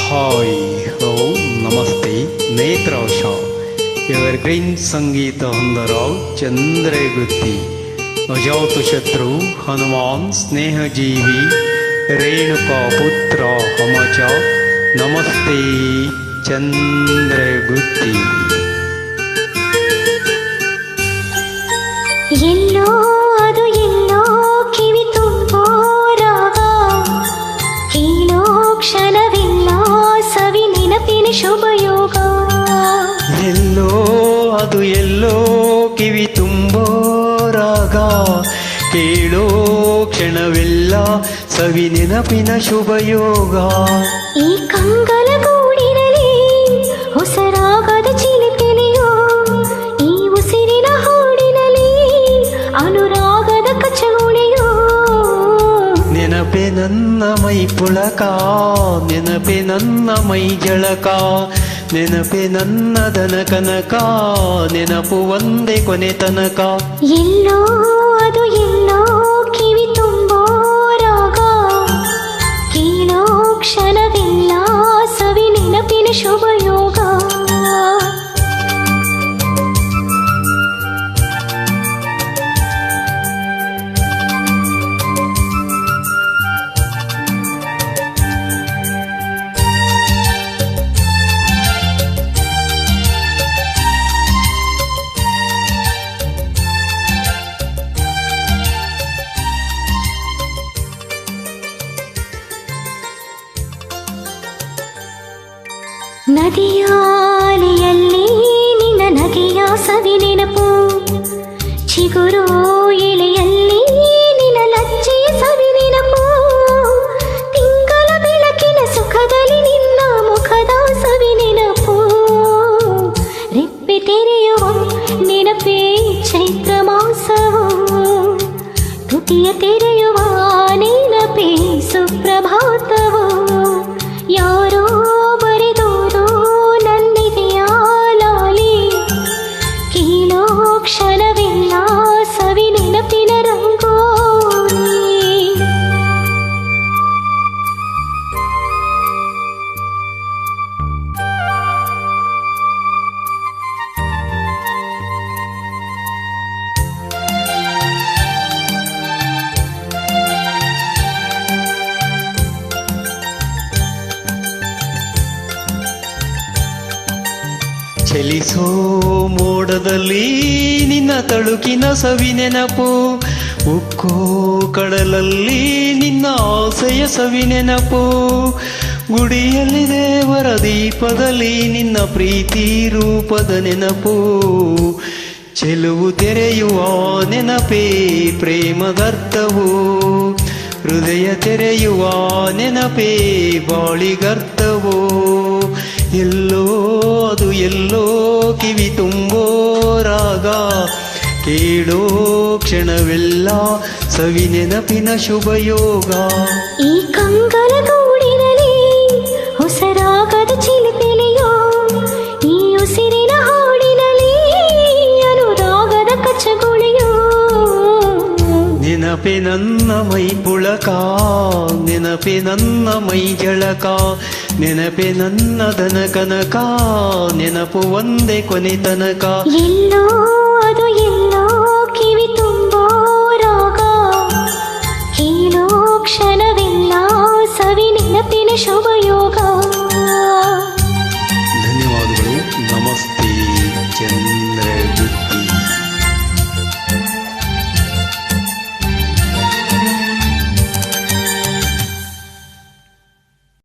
Hi hello ನಮಸ್ತೆ ನೇತ್ರಾಶ evergreen ಸಂಗೀತ ಹೊಂದರಾವ್ ಚಂದ್ರೆ ಗುತ್ತಿ ಅಜಾತಶತ್ರು ಹನುಮಾನ್ ಸ್ನೇಹಜೀವಿ ರೇಣುಕಾ ಪುತ್ರ ಹಮಚ ನಮಸ್ತೆ ಚಂದ್ರ ಗುತ್ತಿ. ಎಲ್ಲೋ ಅದು ಎಲ್ಲೋ ಕಿವಿ ತುಂಬೋ ರಾಗ, ಕೇಳೋ ಕ್ಷಣವೆಲ್ಲ ಸವಿ ನೆನಪಿನ ಶುಭಯೋಗ. ಎಲ್ಲೋ ಅದು ಎಲ್ಲೋ ಕಿವಿ ತುಂಬೋ ರಾಗ, ಕೇಳೋ ಕ್ಷಣವೆಲ್ಲ ಸವಿ ನೆನಪಿನ ಶುಭಯೋಗ. ಈ ಕಂಗಲ ಗೂಡಿನಲ್ಲಿ ಹೊಸ ರಾಗದ ಚಿಲಿಪಿಲಿಯೋ, ಈ ಉಸಿರಿನ ಹಾಡಿನಲ್ಲಿ ಅನುರಾಗದ ಕಚಗುಳಿಯೋ. ನೆನಪೆ ನನ್ನ ಮೈ ಪುಳಕ, ನೆನಪೆ ನನ್ನ ಮೈ ಜಳಕ, ನೆನಪೆ ನನ್ನ ದನ ಕನಕ, ನೆನಪು ಒಂದೇ ಕೊನೆ ತನಕ. ಎಲ್ಲೋ ಅದು ಎಲ್ಲೋ ಕಿವಿ ತುಂಬೋ ರಾಗ, ಕೇಳೋ ಕ್ಷಣವೆಲ್ಲ ಸವಿ ನೆನಪಿನ ಶುಭಯೋಗ. ನದಿಯಾಲಿಯಲ್ಲಿ ನಿನ್ನ ನಗೆಯ ಸವಿ ನೆನಪು, ಚಿಗುರು ಎಲೆಯಲ್ಲಿ ನಿನ್ನ ಲಜ್ಜೆಯ ಸವಿ ನೆನಪು, ತಿಂಗಳ ಬೆಳಕಿನ ಸುಖದಲ್ಲಿ ನಿನ್ನ ಮುಖದ ಸವಿ ನೆನಪು, ರೆಪ್ಪೆ ತೆರೆಯುವ ನೆನಪೇ ಚೈತ್ರ ಮಾಸವು, ತುಟಿಯ ತೆರೆಯುವ ನೆನಪೇ ಸುಪ್ರಭಾತವು. ಯಾರೋ ಕ್ಷಣವೆಲ್ಲ ಸವಿ ನೆನಪಿನ ರಂಗೋಲಿ. ಚಲಿಸೋ ಮೋಡದಲ್ಲಿ ನಿನ್ನ ತಳುಕಿನ ಸವಿ ನೆನಪು, ಉಕ್ಕೋ ಕಡಲಲ್ಲಿ ನಿನ್ನ ಆಸೆಯ ಸವಿ ನೆನಪು, ಗುಡಿಯಲ್ಲಿ ದೇವರ ದೀಪದಲ್ಲಿ ನಿನ್ನ ಪ್ರೀತಿ ರೂಪದ ನೆನಪು, ಚೆಲುವು ತೆರೆಯುವ ನೆನಪೇ ಪ್ರೇಮಗರ್ಥವು, ಹೃದಯ ತೆರೆಯುವ ನೆನಪೇ ಬಾಳಿಗರ್ಥವು. ಎಲ್ಲೋ ಅದು ಎಲ್ಲೋ ಕಿವಿ ತುಂಬೋ ರಾಗ, ಕೇಳೋ ಕ್ಷಣವೆಲ್ಲ ಸವಿ ನೆನಪಿನ ಶುಭಯೋಗ. ಈ ಕಂಗಲ ಗೂಡಿನಲ್ಲಿ ಹೊಸ ರಾಗದ ಚಿಲಿಪಿಲಿಯೋ, ಈ ಉಸಿರಿನ ಹಾಡಿನಲ್ಲಿ ಅನುರಾಗದ ಕಚಗುಳಿಯೋ. ನೆನಪೆ ನನ್ನ ಮೈ ಪುಳಕ, ನೆನಪೆ ನನ್ನ ಮೈ ಜಳಕ, ನೆನಪೆ ನನ್ನ ದನ ಕನಕ, ನೆನಪು ಒಂದೇ ಕೊನೆ ತನಕ. ಎಲ್ಲೋ ಅದು ಎಲ್ಲೋ ಕಿವಿ ತುಂಬೋ ರಾಗ, ಕೇಳೋ ಕ್ಷಣವೆಲ್ಲ ಸವಿ ನೆನಪಿನ ಶುಭಯೋಗ.